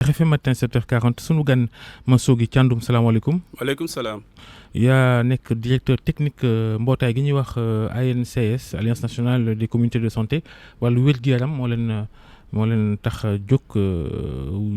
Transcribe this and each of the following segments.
RFM matin 7h40 sunu gan Massoguy Thiandoum salaamaaleykum. waaleykum salaam. yaa nekk directeur technique mbootaay gi ñuy wax ANCS Alliance nationale des communautés de santé wàllu wér-gu-yaram moo leen tax a jóg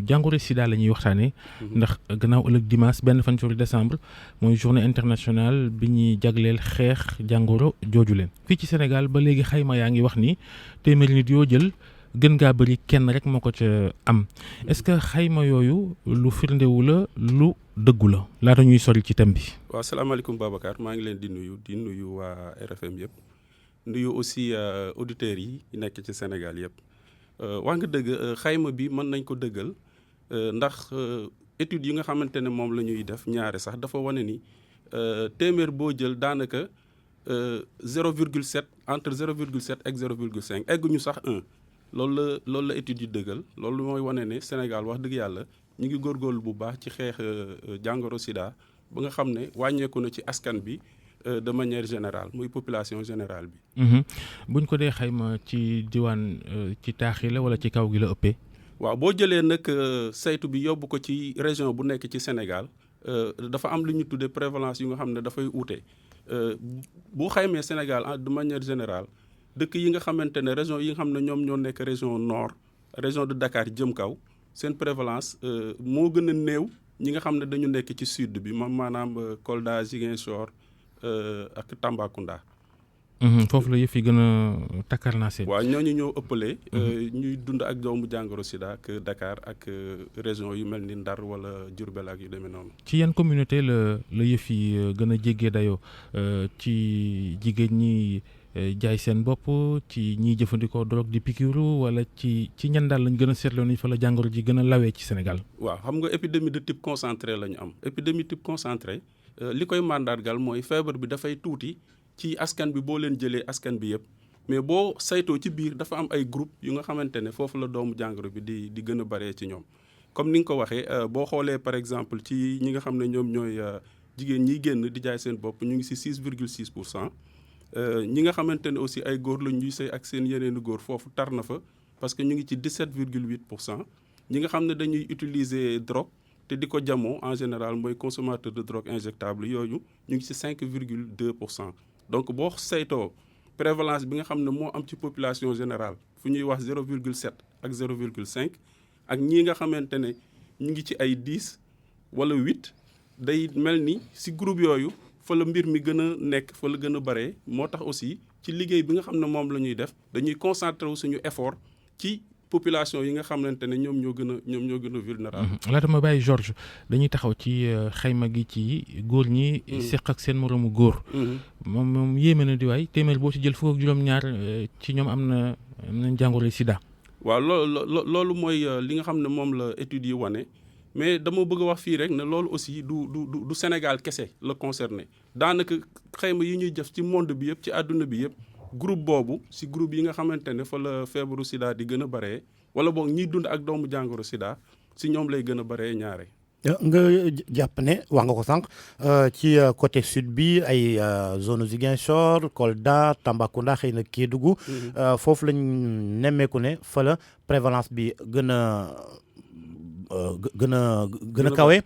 jàngoro sida la ñuy waxtaanee. ndax gannaaw ëllëg dimanche benn fan ci décembre mooy journée internationale bi ñuy jagleel xeex jàngoro jooju leen. fii ci Sénégal ba léegi xayma yaa ngi wax ni téeméeri nit yoo jël gën ngaa bëri kenn rek moo ko ca am est-ce que xayma yooyu lu firndewu la lu dëggu la laata ñuy sori ci thème bi. waaw salaamaaleykum Babacar maa ngi leen di nuyu waa RFM yëpp nuyu aussi auditeurs yi nekk ci Sénégal yëpp. wax nga dëgg xayma bi mën nañ ko dëggal ndax études yi nga xamante ne moom la ñuy def ñaare sax dafa wane ni téeméer boo jël daanaka 0,7 entre 0,7 ak 0,5 egguñu sax 1 loolu la études yi dëggal loolu mooy wane ne Sénégal wax dëgg yàlla ñu ngi góorgóorlu bu baax ci xeex jàngoro sida ba nga xam ne wàññeeku na ci askan bi de manière générale muy population générale bi. buñ ko dee xayma ci diwaan ci taax yi la wala ci kaw gi la ëppee. waaw boo jëlee nag saytu bi yóbbu ko ci région bu nekk ci Sénégal dafa am lu ñu tuddee prévalence yu nga xam ne dafay uute bu xaymee Sénégal de manière générale dëkk yi nga xamante ne région yi nga xam ne ñoom ñoo nekk région nord région de Dakar jëm kaw seen prévalence moo gën a néew ñi nga xam ne dañu nekk ci sud bi maanaam Kolda Ziguinchor ak Tambacounda. foofu la yëf yi gën a takkar naa seen. waaw ñooñu ñoo ëppale. ñuy dund ak doomu jàngoro sida ak Dakar ak région yu mel ni Ndar wala Diourbel ak yu demee noonu. ci yan communauté la yëf yi gën a jéggee dayoo ci jigéen ñi jaay seen bopp ci ñiy jëfandikoo drogue di piqûre wala ci ñan daal lañ gën a seetloo ni fa la jàngoro ji gën a lawee ci Sénégal. waaw xam nga épidémie de type concentré la ñu am épidémie type concentré li koy màndargal mooy feebar bi dafay tuuti ci askan bi boo leen jëlee askan bi yëpp mais boo saytoo ci biir dafa am ay groupe yu nga xamante ne foofu la doomu jàngoro bi di gën a baree ci ñoom comme ni nga ko waxee boo xoolee par exemple ci ñi nga xam ne ñoom ñooy jigéen ñiy génn di jaay seen bopp ñu ngi si 6,6%. ñi nga xamante ne aussi ay góor la ñuy sëy ak seen yeneeni góor foofu tar na fa parce que ñu ngi ci 17,8%. ñi nga xam ne dañuy utiliser drogue te di ko jamoo en général mooy consommateur de drogue injectable yooyu ñu ngi ci 5,2%. donc boo saytoo prévalence bi nga xam ne moo am ci population générale fu ñuy wax 0,7 ak 0,5 ak ñii nga xamante ne ñu ngi ci ay 10 wala 8 day mel ni si groupe yooyu fa la mbir mi gën a nekk fa la gën a bare moo tax aussi ci liggéey bi nga xam ne moom la ñuy def dañuy concentré wu suñu effort ci population yi nga xamante ne ñoom ñoo gën a vulnérable. laata ma bàyyi Georges dañuy taxaw ci xayma gi ci góor ñi. seq ak seen moroomu góor. moom yéeme na di waay téeméer boo ci jël fukk ak juróom-ñaar ci ñoom am na jàngoro sida. waaw loolu mooy li nga xam ne moom la études yi wane mais dama bëgg a wax fii rek ne loolu aussi du Sénégal kese la concerné daanaka xayma yi ñuy jëf ci monde bi yëpp ci àdduna bi yëpp. groupe boobu si groupe yi nga xamante ne fa la feebaru sida di gën a baree wala boog ñiy dund ak doomu jàngoro sida si ñoom lay gën a baree ñaare. nga jàpp ne wax nga ko sànq ci côté sud bi ay zone Ziguinchor Kolda Tambacounda xëy na Kédougou foofu lañ nemmeeku ne fa la prévalence bi gën a kawe.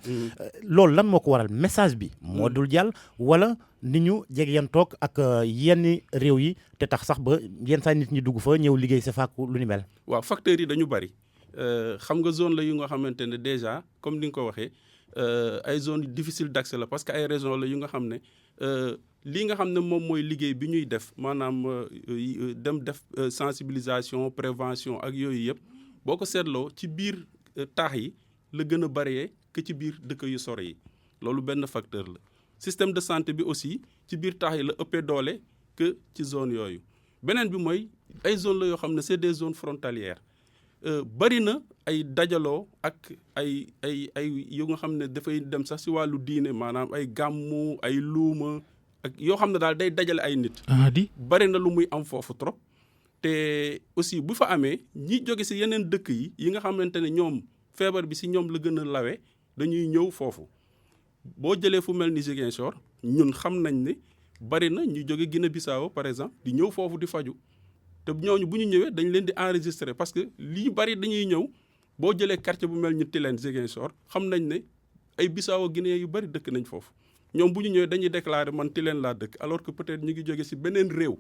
loolu lan moo ko waral message bi moo dul jàll wala ni ñu jegeyantoog ak yenn réew yi te tax sax ba yenn saa nit ñi dugg fa ñëw liggéey sa fàkk lu ni mel. waaw facteurs yi dañu bari xam nga zone la yu nga xamante ne déjà comme ni nga ko waxee ay zones difficile d'accès la parce que ay régions la yu nga xam ne lii nga xam ne moom mooy liggéey bi ñuy def maanaam dem def sensibilisation prévention ak yooyu yëpp boo ko seetloo ci biir taax yi la gën a bari que ci biir dëkk yu sore yi loolu benn facteur la. système de santé bi aussi ci biir taax yi la ëppee doole que ci zone yooyu beneen bi mooy ay zone la yoo xam ne c'est des zones frontalières bari na ay dajaloo ak ay yu nga xam ne dafay dem sax ci wàllu diine maanaam ay gàmmu ay luuma ak yoo xam ne daal day dajale ay nit. bari na lu muy am foofu trop te aussi bu fa amee ñi jóge ci yeneen dëkk yi nga xamante ne ñoom feebar bi ci ñoom la gën a lawe dañuy ñëw foofu. boo jëlee fu mel ni Ziguinchor ñun xam nañ ne bari na ñu jóge Guinée-Bissau par exemple di ñëw foofu di faju te ñooñu bu ñu ñëwee dañ leen di enregistrer parce que lii bari dañuy ñëw boo jëlee quartier bu mel ni Tilène Ziguinchor xam nañ ne ay Bissau Guinée yu bari dëkk nañ foofu ñoom bu ñu ñëwee dañuy déclarer man Tilène laa dëkk alors que peut-être ñu ngi jóge ci beneen réew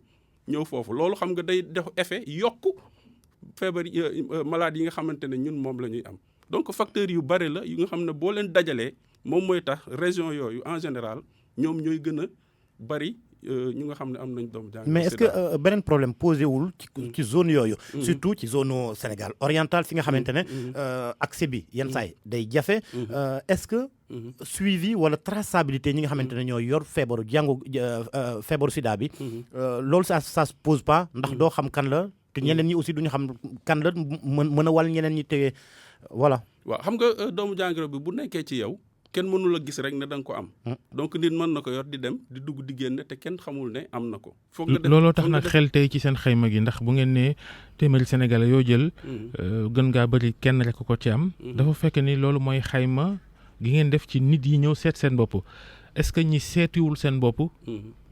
ñëw foofu loolu xam nga day def effet yokk feebar malade yi nga xamante ne ñun moom la ñuy am donc facteurs yu bari la yu nga xam ne boo leen dajalee moom mooy tax région yooyu en général ñoom ñooy gën a bari ñu nga xam ne am nañ doomu jàngoro. mais est-ce que beneen problème posé wul ci zone yooyu. surtout ci zone Sénégal oriental fi nga xamante ne accès bi yenn saay day jafe. est-ce que suivi wala traçabilité ñi nga xamante ne ñoo yor feebaru feebaru sida bi. loolu ça se pose pas ndax doo xam kan la te ñeneen ñi aussi duñu xam kan la mën a wàll ñeneen ñi te voilà. waaw xam nga doomu jàngoro bi bu nekkee ci yow. kenn mënul a gis rek ne da nga ko am. donc nit mën na ko yor di dem di dugg di génn te kenn xamul ne am na ko. foog nga def looloo tax nag xel tey ci seen xayma gi ndax bu ngeen nee téeméeri Sénégalais yoo jël. gën ngaa bëri kenn rek ko ci am. dafa fekk ni loolu mooy xayma gi ngeen def ci nit yi ñëw seet seen bopp est-ce que ñi seetiwul seen bopp.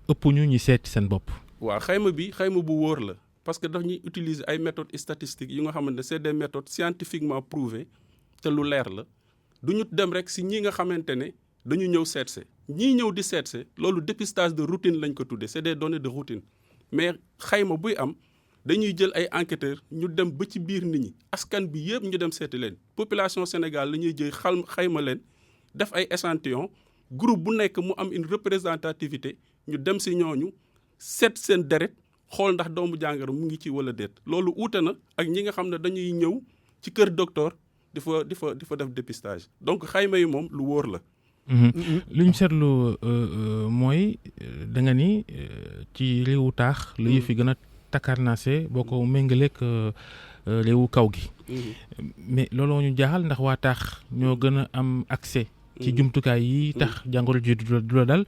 ëpp ñu ñi seeti seen bopp. waaw xayma bi xayma bu wóor la parce que daf ñuy utiliser ay méthodes statistiques yu nga xamante ne c'est des méthodes scientifiquement prouvées te lu leer la. du ñu dem rek si ñi nga xamante ne dañu ñëw seetse ñii ñëw di seetse loolu dépistage de routine lañ ko tuddee c'est des données de routine mais xayma buy am dañuy jël ay enquêteurs ñu dem ba ci biir nit ñi askan bi yëpp ñu dem seeti leen population Sénégal la ñuy jël xayma leen def ay échantillons groupe bu nekk mu am une représentativité ñu dem si ñooñu seet seen deret xool ndax doomu jàngoro mu ngi ci wala déet loolu uute na ak ñi nga xam ne dañuy ñëw ci kër docteur. di fa def dépistage donc xayma yi moom lu wóor la. li ñu seetlu mooy da nga ni ci réewu taax la yëf yi gën a takkarnaase boo ko méngaleeg réewu kaw gi. mais looloo ñu jaaxal ndax waa taax ñoo gën a am accès. ci jumtukaay yi tax jàngoro ji du la dal.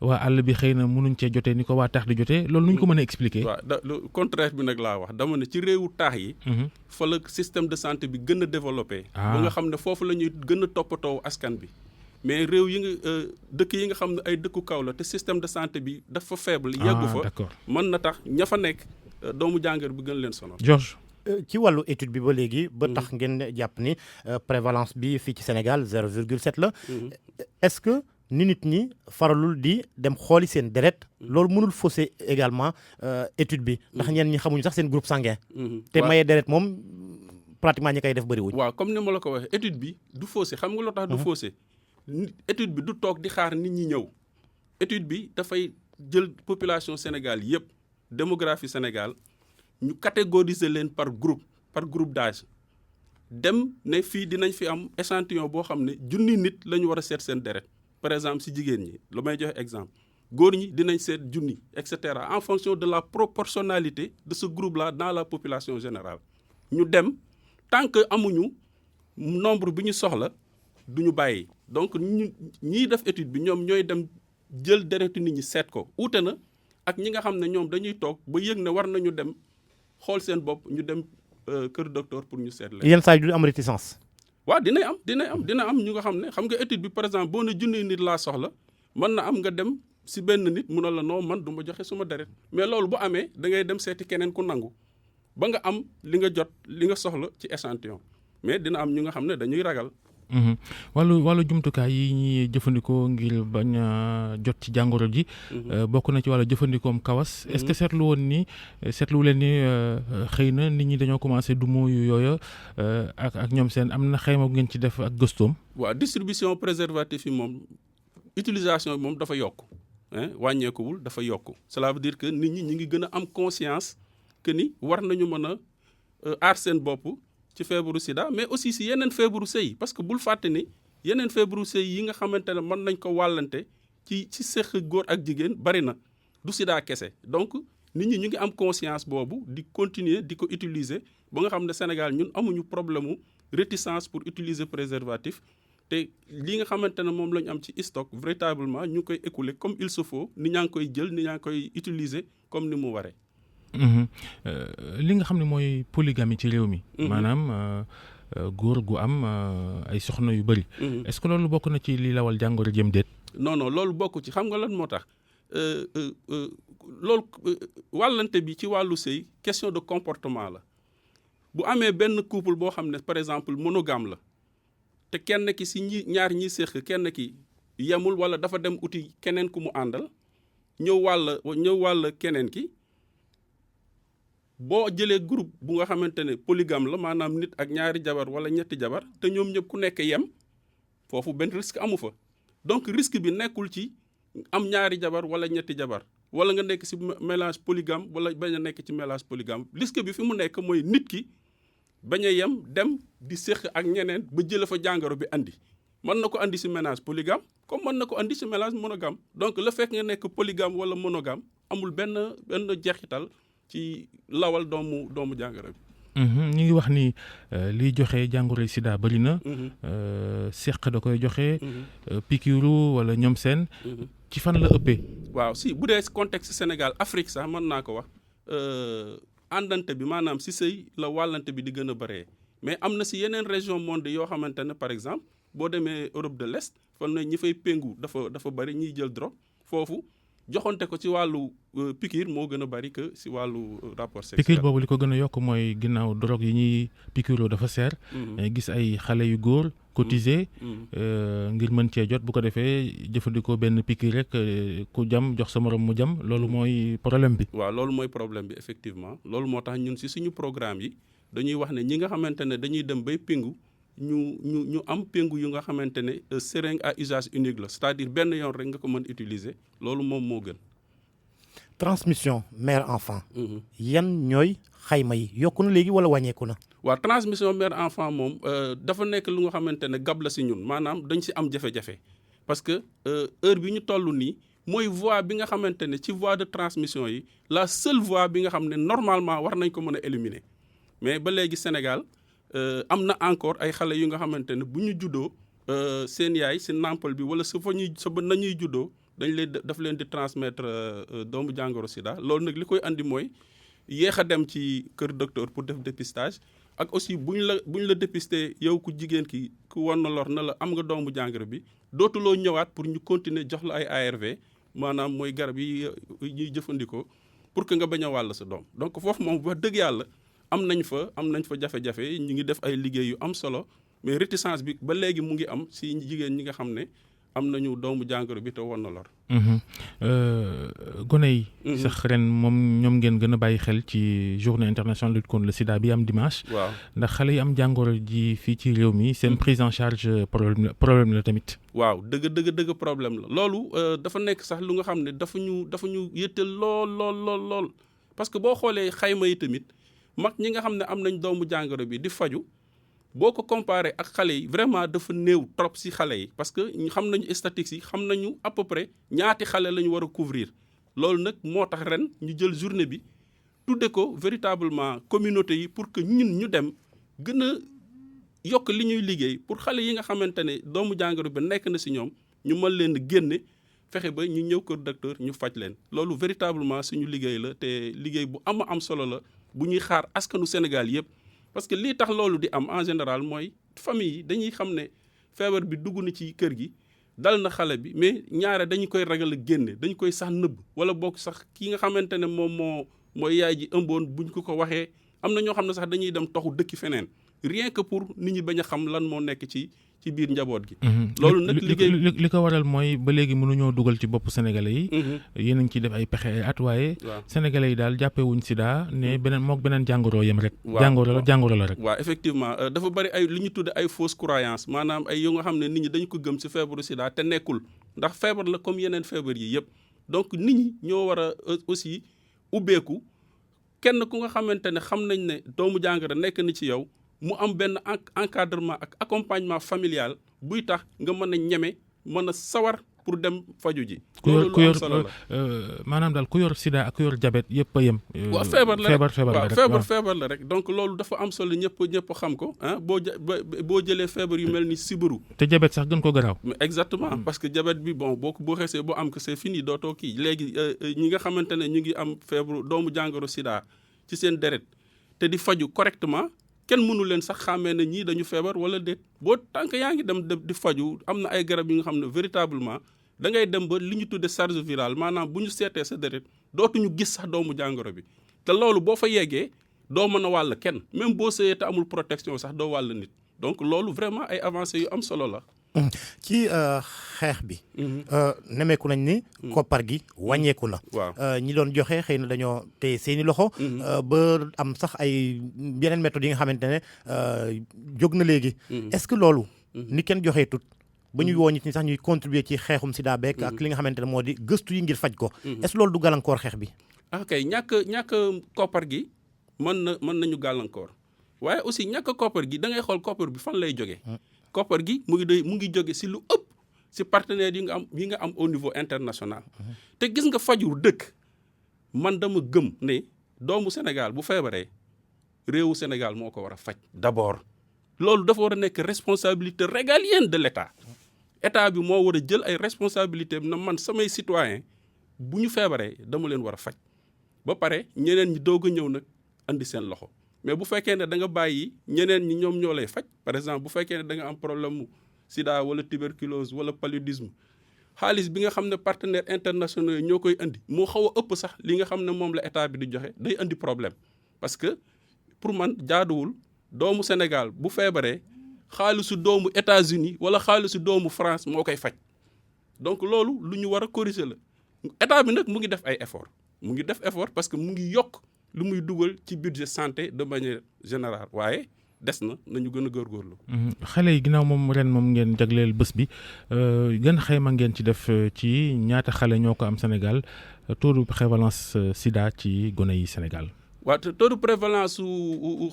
waa àll bi xëy na mënuñ cee jotee ni ko waa taax di jotee loolu nu ñu ko mën a expliquer. waaw le contraire bi nag laa wax dama ne ci réewu taax yi. fa la système de santé bi gën a développé. ba nga xam ne foofu la ñuy gën a toppatoo askan bi. mais réew yi nga dëkk yi nga xam ne ay dëkku kaw la te système de santé bi dafa faible. yeggu fa mën na tax ña fa nekk doomu jàngoro bi gën leen sonal. Georges. ci wàllu étude bi ba léegi ba tax ngeen jàpp ni prévalence bi fii ci Sénégal 0,7 la. est-ce que nit ñi faralul di dem xooli seen deret loolu mënul fausser également étude bi ndax ñenn ñi xamuñu sax seen groupe sanguin. te maye deret moom pratiquement ñi koy def bëriwuñ. waaw comme ni ma la ko waxee étude bi du fausser xam nga loo tax du fausser étude bi du toog di xaar nit ñi ñëw étude bi dafay jël population Sénégal yépp démographie Sénégal. ñu catégoriser leen par groupe d'âge dem ne fii dinañ fi am échantillon boo xam ne junni nit la ñu war a seet seen deret par exemple si jigéen ñi lu may joxe exemple góor ñi dinañ seet junni et cetera en fonction de la proportionnalité de ce groupe-là dans la population générale. ñu dem tant que amuñu nombre bi ñu soxla du ñu bàyyi donc ñiy def étude bi ñoom ñooy dem jël deretu nit ñi seet ko uute na ak ñi nga xam ne ñoom dañuy toog ba yëg ne war nañu dem. xool seen bopp ñu dem kër docteur pour ñu seet leen. yenn saa yi du am réticence. waaw dina am ñu nga xam ne xam nga étude bi par exemple boo ne junni nit laa soxla mën na am nga dem si benn nit mu ne la non man du ma joxe suma deret mais loolu bu amee da ngay dem seeti keneen ku nangu ba nga am li nga jot li nga soxla ci échantillon mais dina am ñu nga xam ne dañuy ragal. wàllu jumtukaay yi ñuy jëfandikoo ngir bañ a jot ci jàngoro ji. bokk na ci wàllu jëfandikoom kawas. est-ce que seetlu leen ni xëy na nit ñi dañoo commencé du mooyu yooya ak ñoom seen am na xayma bu ngeen ci def ak gëstoom. waaw distribution préservatif yi moom utilisation bi moom dafa yokk wàññeekuwul dafa yokk cela veut dire que nit ñi ngi gën a am conscience que ni war nañu mën a aar seen bopp. ci feebaru sida mais aussi si yeneen feebaru sëy parce que bul fàtte ni yeneen feebaru sëy yi nga xamante ne mën nañ ko wàllante ci seq góor ak jigéen bari na du sida kese donc nit ñi ñu ngi am conscience boobu di continuer di ko utiliser ba nga xam ne Sénégal ñun amuñu problème mu réticence pour utiliser préservatif te li nga xamante ne moom la ñu am ci stock véritablement ñu ngi koy écouler comme il se faut ni ñaa ngi koy jël ni ñaa ngi koy utiliser comme ni mu waree. li nga xam ne mooy polygamie ci réew mi. maanaam góor gu am ay soxna yu bëri. est-ce que loolu bokk na ci li lawal jàngoro jëm déet. non loolu bokk ci xam nga lan moo tax loolu wàllante bi ci wàllu sëy question de comportement la bu amee benn couple boo xam ne par exemple monogame la te kenn ki si ñaar ñi séq kenn ki yemul wala dafa dem uti keneen ku mu àndal ñëw wàll keneen ki boo jëlee groupe bu nga xamante ne polygame la maanaam nit ak ñaari jabar wala ñetti jabar te ñoom ñëpp ku nekk yem foofu benn risque amu fa donc risque bi nekkul ci am ñaari jabar wala ñetti jabar wala nga nekk ci mélange polygame wala bañ a nekk ci mélange polygame risque bi fi mu nekk mooy nit ki bañ a yem dem di séq ak ñeneen ba jële fa jàngoro bi andi mën na ko andi ci mélange polygame comme mën na ko andi ci mélange monogame donc le fait nga nekk polygame wala monogame amul benn jeexital ci lawal doomu jàngoro bi. ñu ngi wax ni liy joxe jàngoro sida bëri na. seq da koy joxe. pikiru wala ñoom seen. ci fan la ëppee. waaw si bu dee contexte Sénégal Afrique sax mën naa ko wax àndante bi maanaam si sëy la wàllante bi di gën a bëree mais am na si yeneen région monde yoo xamante ne par exemple boo demee Europe de l'Est fan na ñi fay péngu dafa bëri ñiy jël drogue foofu. joxonte ko ci wàllu piqûre moo gën a bari que ci wàllu rapport sexuel. piqûre boobu li ko gën a yokk mooy ginnaaw drogue yi ñuy piqûre dafa seer. gis ay xale yu góor cotiser ngir mën cee jot bu ko defee jëfandikoo benn piqûre rek ku jam jox sa morom mu jam loolu mooy problème bi. waaw loolu mooy problème bi effectivement loolu moo tax ñun ci suñu programme yi dañuy wax ne ñi nga xamante ne dañuy dem bay péngu ñu am péngu yu nga xamante ne seringue à usage unique la c'est-à-dire benn yoon rek nga ko mën utiliser loolu moom moo gën. transmission mère enfant. yan ñooy xayma yi yokku na léegi wala wàññeeku na. waaw transmission mère enfant moom dafa nekk lu nga xamante ne gab la si ñun maanaam dañ si am jafe-jafe parce que heure bi ñu toll nii mooy voie bi nga xamante ne ci voie de transmission yi la seule voie bi nga xam ne normalement war nañ ko mën a éliminer mais ba léegi Sénégal. am na encore ay xale yu nga xamante ne bu ñu juddoo seen yaay si nampal bi wala sa nañuy juddoo daf leen di transmettre doomu jàngoro sida loolu nag li koy andi mooy yéex a dem ci kër docteur pour def dépistage ak aussi buñ la dépister yow ku jigéen ki ku war na lor na la am nga doomu jàngoro bi dootuloo ñëwaat pour ñu continuer jox la ay ARV maanaam mooy garab yi ñuy jëfandikoo pour que nga bañ a wàll sa doom donc foofu moom wax dëgg yàlla. am nañ fa jafe-jafe ñu ngi def ay liggéey yu am solo mais réticence bi ba léegi mu ngi am si jigéen ñi nga xam ne am nañu doomu jàngoro bi te war na lor. gone yi. sax ren moom ñoom ngeen gën a bàyyi xel ci journée internationale lutte contre le sida bi am dimanche. waaw ndax xale yi am jàngoro ji fii ci réew mi seen prise en charge problème la tamit. waaw dëgg problème la loolu dafa nekk sax lu nga xam ne dafa ñu yëttal lool parce que boo xoolee xayma yi tamit. mag ñi nga xam ne am nañ doomu jàngoro bi di faju boo ko comparé ak xale yi vraiment dafa néew trop ci xale yi parce que xam nañu statistiques yi xam nañu à peu près ñaati xale la ñu war a couvrir loolu nag moo tax ren ñu jël journée bi tudde ko véritablement communauté yi pour que ñun ñu dem gën a yokk li ñuy liggéey pour xale yi nga xamante ne doomu jàngoro bi nekk na ci ñoom ñu mën leen génne fexe ba ñu ñëw kër docteur ñu faj leen loolu véritablement suñu liggéey la te liggéey bu am solo la bu ñuy xaar askanu Sénégal yëpp parce que lii tax loolu di am en général mooy famille yi dañuy xam ne feebar bi dugg na ci kër gi dal na xale bi mais ñaare dañu koy ragal a génne dañu koy sax nëbb wala bokk sax ki nga xamante ne moom mooy yaay ji ëmboon buñ ko waxee am na ñoo xam ne sax dañuy dem toxu dëkki feneen rien que pour nit ñi bañ a xam lan moo nekk ci biir njaboot gi. loolu nag liggéey li ko waral mooy ba léegi mënuñoo dugal ci bopp sénégalais yi. yéen a ngi ciy def ay pexe ay at waaye. sénégalais yi daal jàppewuñ sida ne beneen jàngoro yem rek. jàngoro la rek. waaw effectivement dafa bari ay li ñu tudde ay fausse croyance maanaam ay yu nga xam ne nit ñi dañu ko gëm ci feebaru sida te nekkul ndax feebar la comme yeneen feebar yi yëpp donc nit ñi ñoo war a aussi ubbeeku kenn ku nga xamante ne xam nañ ne doomu jàngoro nekk na ci yow. mu am benn encadrement ak accompagnement familial buy tax nga mën a ñeme mën a sawar pour dem faju ji. loolu lu am solo la maanaam daal ku yor sida ak ku yor diabète yëpp a yem. waaw feebar la rek feebar la rek donc loolu dafa am solo ñëpp xam ko ah boo jëlee feebar yu mel ni sibiru. te diabète sax gën ko garaaw. exactement parce que diabète bi boo xesee boo am ko c'est fini dootoo kii léegi ñi nga xamante ne ñu ngi am feebaru doomu jàngoro sida ci seen deret te di faju correctement. kenn mënu leen sax xàmmee ne ñii dañu feebar wala déet boo tànk yaa ngi dem di faju am na ay garab yi nga xam ne véritablement da ngay dem ba li ñu tudde charge virale maanaam bu ñu seetee sa deret dootuñu gis sax doomu jàngoro bi te loolu boo fa yeggee doo mën a wàll kenn même boo sëyee te amul protection sax doo wàll nit donc loolu vraiment ay avancées yu am solo la. ci xeex bi. nemeeku nañ ni. koppar gi wàññeeku na. waaw ñi doon joxe xëy na dañoo téye seeni loxo. ba am sax ay yeneen méthodes yi nga xamante ne jóg na léegi. est-ce que loolu. ni kenn joxee tut ba ñuy woo nit ñi sax ñuy contribuer ci xeexum sida beek ak li nga xamante ne moo di gëstu yi ngir faj ko. est-ce que loolu du gàllankoor xeex bi. ok ñàkk koppar gi mën nañu gàllankoor waaye aussi ñàkk koppar gi da ngay xool koppar bi fan lay jógee. koppar gi mu ngi jóge si lu ëpp si partenaires yi nga am au niveau international. te gis nga faju dëkk man dama gëm ne doomu Sénégal bu feebaree réewu Sénégal moo ko war a faj d'abord. loolu dafa war a nekk responsabilité régalienne de l'État. État bi moo war a jël ay responsabilités na man samay citoyens bu ñu feebaree dama leen war a faj ba pare ñeneen ñi doog a ñëw nag andi seen loxo. mais bu fekkee ne da nga bàyyi ñeneen ñi ñoom ñoo lay faj par exemple bu fekkee ne da nga am problème mu sida wala tuberculose wala paludisme xaalis bi nga xam ne partenaires internationaux yi ñoo koy indi moo xaw a ëpp sax li nga xam ne moom la état bi di joxe day indi problème. parce que pour man jaaduwul doomu Sénégal bu feebaree xaalisu doomu États-Unis wala xaalisu doomu France moo koy faj donc loolu lu ñu war a corriger la état bi nag mu ngi def ay effort parce que mu ngi yokk. lu muy dugal ci budget santé de manière générale waaye des na nañu gën a góorgóorlu. xale yi ginnaaw moom ren moom ngeen jagleel bés bi gën xayma ngeen ci def ci ñaata xale ñoo ko am Sénégal taux de prévalence sida ci gone yi Sénégal. waaw taux de prévalence su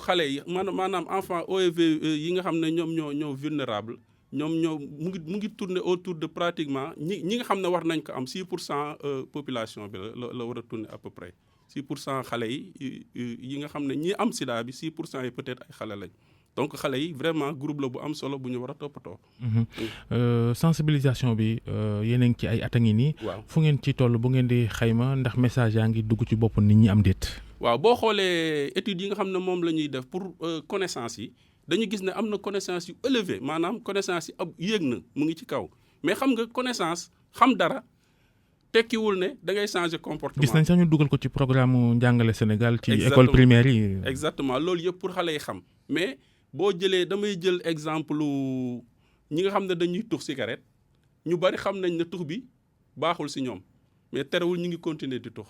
xale yi maanaam enfant OEV yi nga xam ne ñoom ñoo vulnérable ñoom mu ngi tourner autour de pratiquement ñi nga xam ne war nañ ko am 6% population bi la war a tourner à peu près. 6% xale yi nga xam ne ñi am sida bi 6% yi peut-être ay xale lañ donc xale yi vraiment groupe la bu am solo bu ñu war a toppatoo. sensibilisation bi yéen a ngi ci ay at a ngi nii. waaw fu ngeen ci toll bu ngeen di xayma ndax message yaa ngi dugg ci bopp nit ñi am déet. waaw boo xoolee études yi nga xam ne moom la ñuy def pour connaissance yi dañu gis ne am na connaissance yu élevé maanaam connaissance yi ab yéeg na mu ngi ci kaw mais xam nga connaissance xam dara. tekkiwul ne da ngay changer comportement. gis nañ sax ñu dugal ko ci programme njàngale Sénégal. ci école primaire yi. exactement loolu yëpp pour xale yi xam mais boo jëlee damay jël exemple ñi nga xam ne dañuy tux cigarette ñu bari xam nañ ne tux bi baaxul ci ñoom mais terewul ñu ngi continuer di tux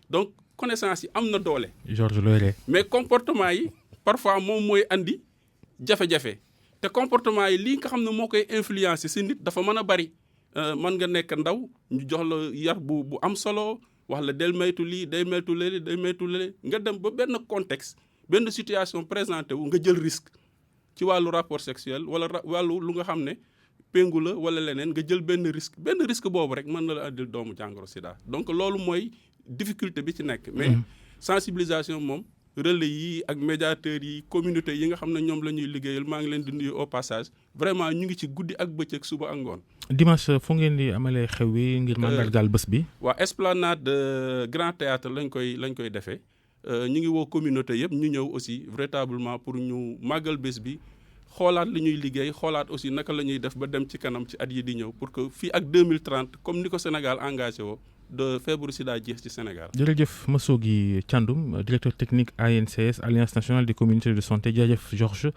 donc connaissance yi am na doole. Georges Loiré. mais comportement yi parfois moom mooy andi jafe-jafe te comportement yi lii nga xam ne moo koy influencer ci nit dafa mën a bari. mën nga nekk ndaw ñu jox la yar bu am solo wax la del maytu lii day maytu lële nga dem ba benn contexte benn situation présenté wu nga jël risque ci wàllu rapport sexuel wala wàllu lu nga xam ne péngu la wala leneen nga jël benn risque boobu rek mën na la andil doomu jàngoro sida donc loolu mooy difficulté bi ci nekk. mais sensibilisation moom relais yi ak médiateurs yi communauté yi nga xam ne ñoom la ñuy liggéeyal maa ngi leen di nuyu au passage vraiment ñu ngi ci guddi ak bëccëg suba ak ngoon. dimanche fu ngeen di amalee xew wi ngir mandargaal bés bi. waa esplanade Grand Théâtre lañ koy defee ñu ngi woo communauté yëpp ñu ñëw aussi véritablement pour ñu màggal bés bi xoolaat li ñuy liggéey xoolaat aussi naka la ñuy def ba dem ci kanam ci at yi di ñëw pour que fii ak 2030 comme ni ko Sénégal engagé woo de feebaru sida jeex ci Sénégal. jërëjëf Massoguy Thiandoum directeur technique ANCS Alliance nationale des communautés de santé jërëjëf Georges.